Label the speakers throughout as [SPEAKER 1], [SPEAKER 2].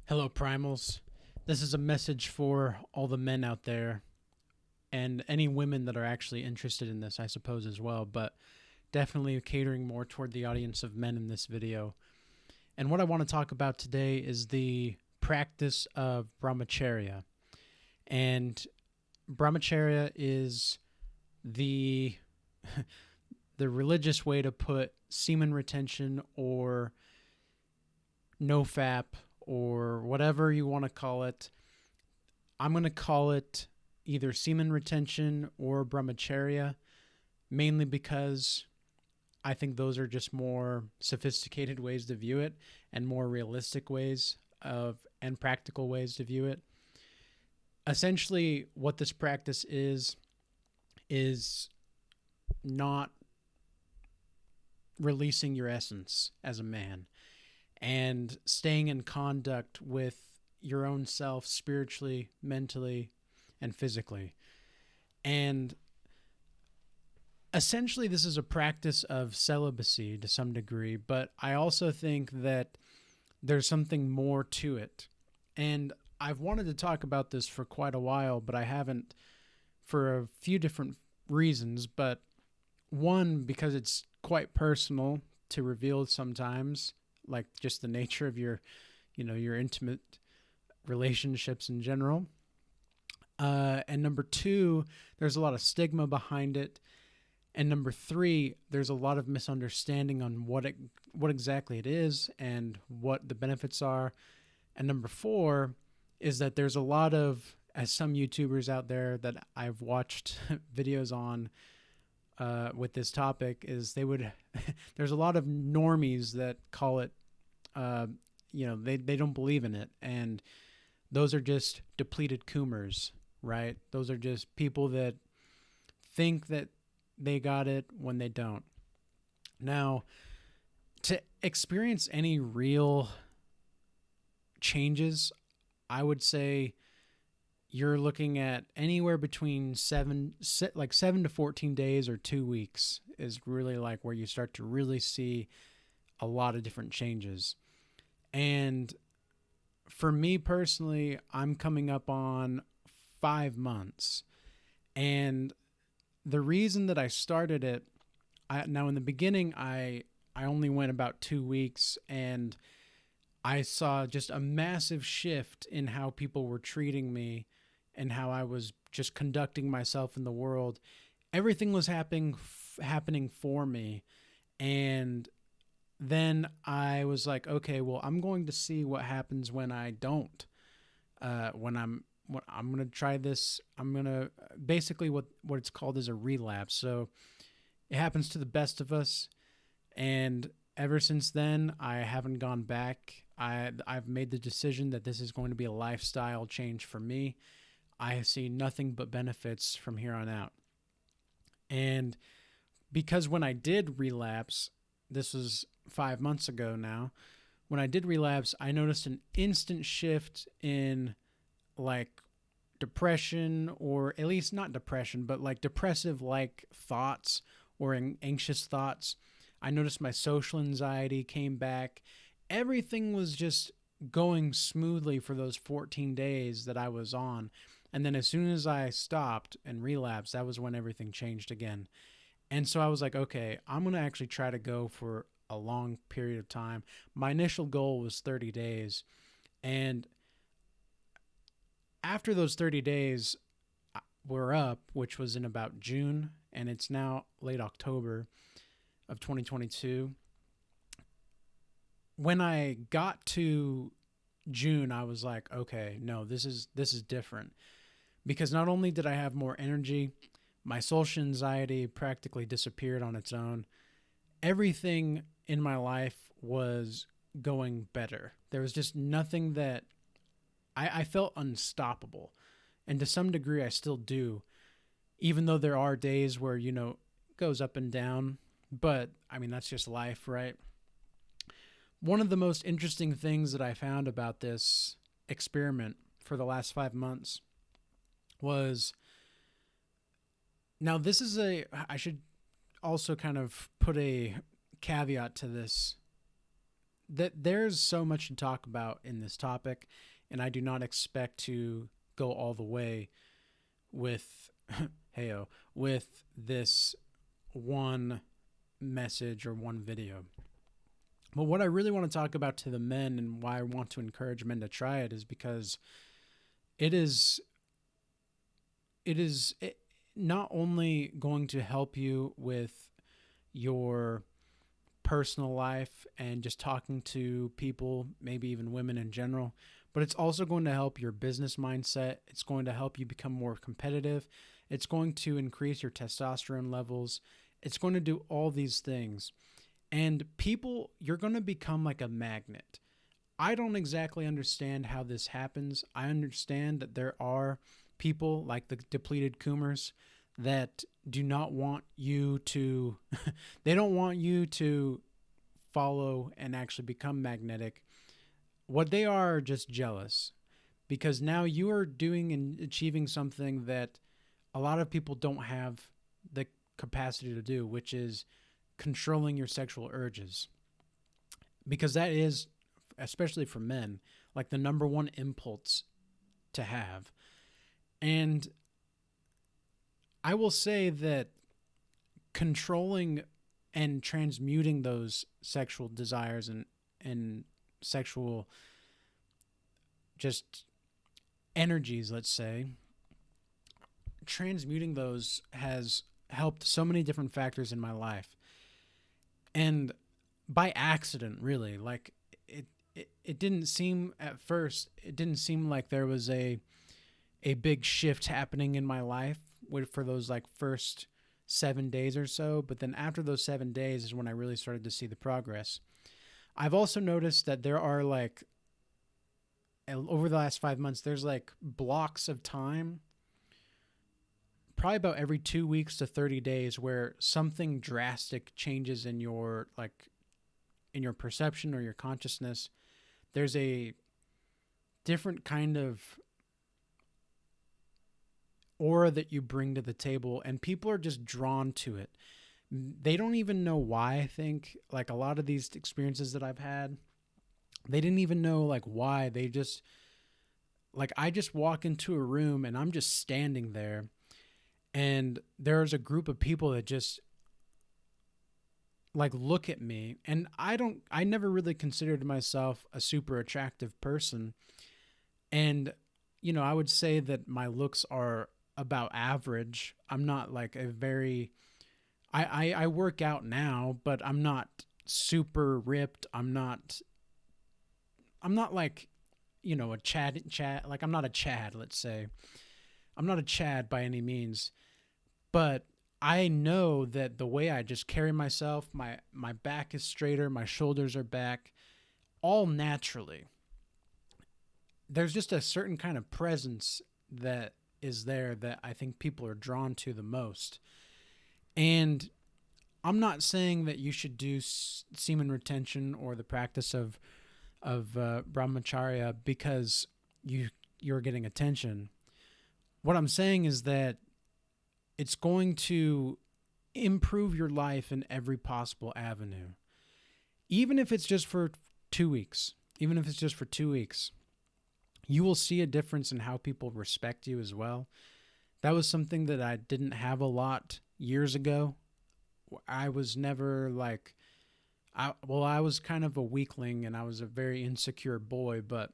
[SPEAKER 1] Hello, Primals. This is a message for all the men out there and any women that are actually interested in this, I suppose, as well, but definitely catering more toward the audience of men in this video. And what I want to talk about today is the practice of Brahmacharya. And Brahmacharya is the the religious way to put semen retention or no-fap or whatever you want to call it. I'm going to call it either semen retention or Brahmacharya, mainly because I think those are just more sophisticated ways to view it and more realistic ways of and practical ways to view it. Essentially, what this practice is not releasing your essence as a man and staying in conduct with your own self spiritually, mentally, and physically. And essentially, this is a practice of celibacy to some degree, but I also think that there's something more to it. And I've wanted to talk about this for quite a while, but I haven't for a few different reasons. But one, because it's quite personal to reveal sometimes, like just the nature of your intimate relationships in general. And number two, there's a lot of stigma behind it. And number three, there's a lot of misunderstanding on what exactly it is and what the benefits are. And number four is that there's a lot of, as some YouTubers out there that I've watched videos on with this topic, is there's a lot of normies that call it, they don't believe in it. And those are just depleted coomers, right? Those are just people that think that they got it when they don't. Now, to experience any real changes, I would say you're looking at anywhere between 7 to 14 days or 2 weeks is really like where you start to really see a lot of different changes. And for me personally, I'm coming up on 5 months. And the reason that I started it, now in the beginning, I only went about 2 weeks, and I saw just a massive shift in how people were treating me and how I was just conducting myself in the world. Everything was happening for me. And then I was like, okay, well, I'm going to see what happens when I don't. I'm going to try this. I'm going to basically what it's called is a relapse. So it happens to the best of us. And ever since then, I haven't gone back. I've made the decision that this is going to be a lifestyle change for me. I see nothing but benefits from here on out. And because when I did relapse, this was 5 months ago now, when I did relapse, I noticed an instant shift in like depression, or at least not depression, but like depressive like thoughts or anxious thoughts. I noticed my social anxiety came back. Everything was just going smoothly for those 14 days that I was on. And then as soon as I stopped and relapsed, that was when everything changed again. And so I was like, okay, I'm going to actually try to go for a long period of time. My initial goal was 30 days. And after those 30 days were up, which was in about June, and it's now late October of 2022. When I got to June, I was like, okay, no, this is different. Because not only did I have more energy, my social anxiety practically disappeared on its own. Everything in my life was going better. There was just nothing that I felt unstoppable. And to some degree, I still do, even though there are days where, it goes up and down. But, I mean, that's just life, right? One of the most interesting things that I found about this experiment for the last 5 months was, now this is I should also kind of put a caveat to this that there's so much to talk about in this topic, and I do not expect to go all the way with heyo with this one message or one video. But what I really want to talk about to the men and why I want to encourage men to try it is because it is it not only going to help you with your personal life and just talking to people, maybe even women in general, but it's also going to help your business mindset. It's going to help you become more competitive. It's going to increase your testosterone levels. It's going to do all these things. And people, you're going to become like a magnet. I don't exactly understand how this happens. I understand that there are people like the depleted Coomers that do not want you to, they don't want you to follow and actually become magnetic. What they are just jealous because now you are doing and achieving something that a lot of people don't have the capacity to do, which is controlling your sexual urges. Because that is, especially for men, like the number one impulse to have. And I will say that controlling and transmuting those sexual desires and sexual just energies, let's say, transmuting those has helped so many different factors in my life. And by accident, really, like it didn't seem at first, it didn't seem like there was a big shift happening in my life for those like first 7 days or so. But then after those 7 days is when I really started to see the progress. I've also noticed that there are like, over the last 5 months, there's like blocks of time, probably about every 2 weeks to 30 days, where something drastic changes in your like in your perception or your consciousness. There's a different kind of aura that you bring to the table, and people are just drawn to it. They don't even know why. I think like a lot of these experiences that I've had, they didn't even know like why. They just like, I just walk into a room and I'm just standing there, and there's a group of people that just like look at me, and I never really considered myself a super attractive person. And I would say that my looks are about average. I'm not like a very I work out now, but I'm not super ripped. I'm not like, a Chad, like I'm not a Chad, let's say. I'm not a Chad by any means, but I know that the way I just carry myself, my back is straighter, my shoulders are back, all naturally. There's just a certain kind of presence that is there that I think people are drawn to the most. And I'm not saying that you should do semen retention or the practice of Brahmacharya because you're getting attention. What I'm saying is that it's going to improve your life in every possible avenue. Even if it's just for 2 weeks, you will see a difference in how people respect you as well. That was something that I didn't have a lot years ago. I was never like, I was kind of a weakling and I was a very insecure boy, but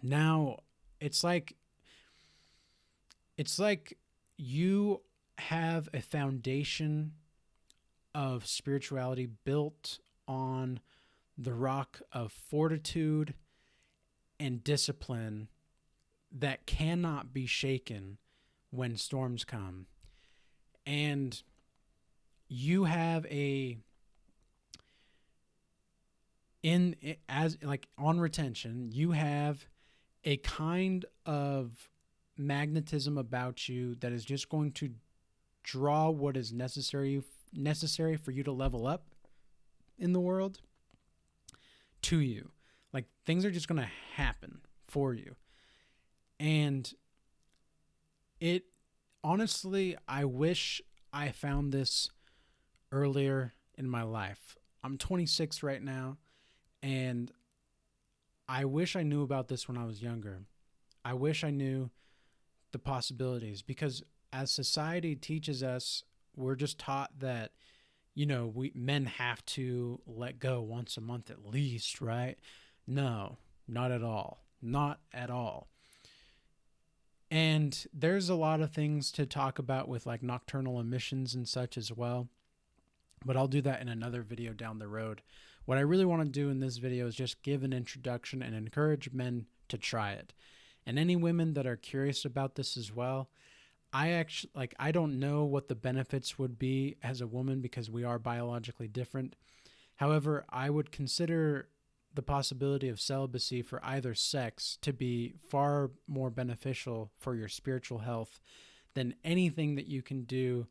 [SPEAKER 1] now it's like you have a foundation of spirituality built on the rock of fortitude and discipline that cannot be shaken when storms come. And you have on retention, you have a kind of magnetism about you that is just going to draw what is necessary for you to level up in the world to you. Like, things are just going to happen for you. And it, honestly, I wish I found this earlier in my life. I'm 26 right now, And I wish I knew about this when I was younger. I wish I knew the possibilities, because as society teaches us, we're just taught that, we men have to let go once a month at least, right? No, not at all. Not at all. And there's a lot of things to talk about with like nocturnal emissions and such as well, but I'll do that in another video down the road. What I really want to do in this video is just give an introduction and encourage men to try it. And any women that are curious about this as well, I don't know what the benefits would be as a woman because we are biologically different. However, I would consider the possibility of celibacy for either sex to be far more beneficial for your spiritual health than anything that you can do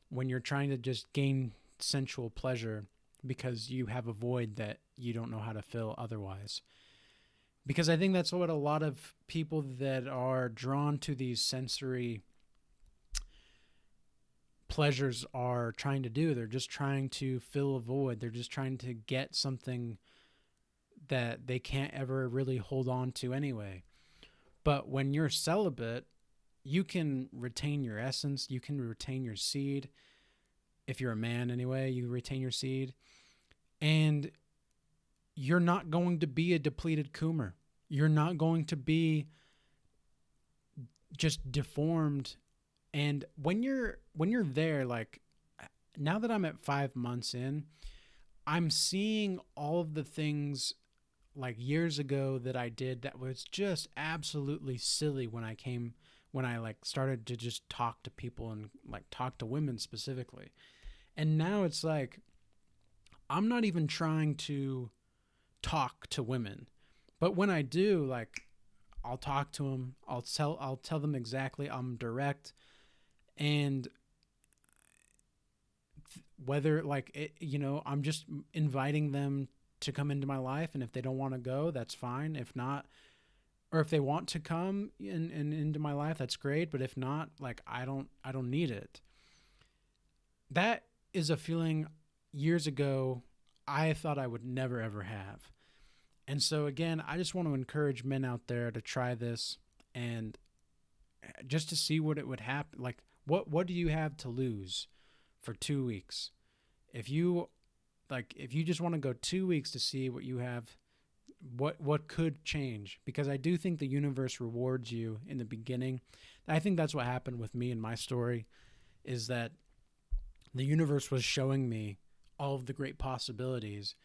[SPEAKER 1] when you're trying to just gain sensual pleasure because you have a void that you don't know how to fill otherwise. Because I think that's what a lot of people that are drawn to these sensory pleasures are trying to do. They're just trying to fill a void. They're just trying to get something that they can't ever really hold on to anyway. But when you're celibate, you can retain your essence. You can retain your seed. If you're a man anyway, you retain your seed. And you're not going to be a depleted coomer. You're not going to be just deformed. And when you're there, like now that I'm at 5 months in, I'm seeing all of the things like years ago that I did that was just absolutely silly when I like started to just talk to people and like talk to women specifically. And now it's like I'm not even trying to talk to women. But when I do, like I'll talk to them, I'll tell them exactly, I'm direct, and whether like it, I'm just inviting them to come into my life, and if they don't want to go, that's fine. If not, or if they want to come in into my life, that's great, but if not, like I don't need it. That is a feeling years ago I thought I would never ever have. And so again, I just want to encourage men out there to try this and just to see what it would happen. Like what do you have to lose for 2 weeks? If you just want to go 2 weeks to see what you have, what could change, because I do think the universe rewards you in the beginning. I think that's what happened with me in my story, is that the universe was showing me all of the great possibilities,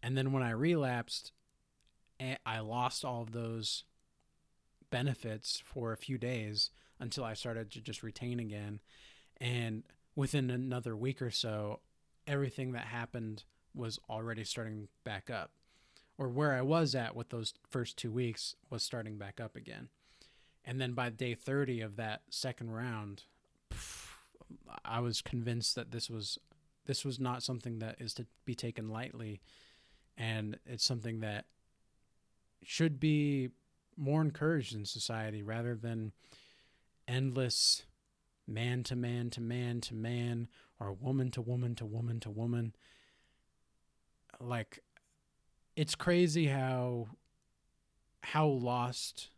[SPEAKER 1] and then when I relapsed, I lost all of those benefits for a few days until I started to just retain again. And within another week or so, everything that happened was already starting back up, or where I was at with those first 2 weeks was starting back up again. And then by day 30 of that second round, I was convinced that this was not something that is to be taken lightly, and it's something that should be more encouraged in society rather than endless man to man to man to man, or woman to woman to woman to woman. Like, it's crazy how lost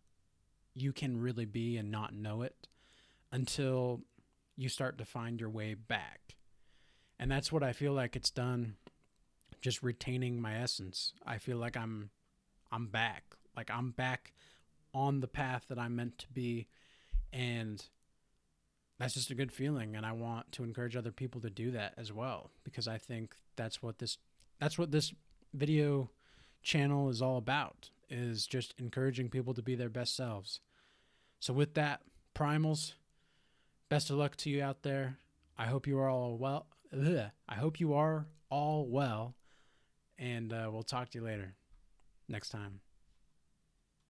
[SPEAKER 1] you can really be and not know it until you start to find your way back. And that's what I feel like it's done, just retaining my essence. I feel like I'm back. Like I'm back on the path that I'm meant to be, and that's just a good feeling, and I want to encourage other people to do that as well, because I think that's what this video channel is all about, is just encouraging people to be their best selves. So with that, primals, best of luck to you out there. I hope you are all well. I hope you are all well, and we'll talk to you later next time.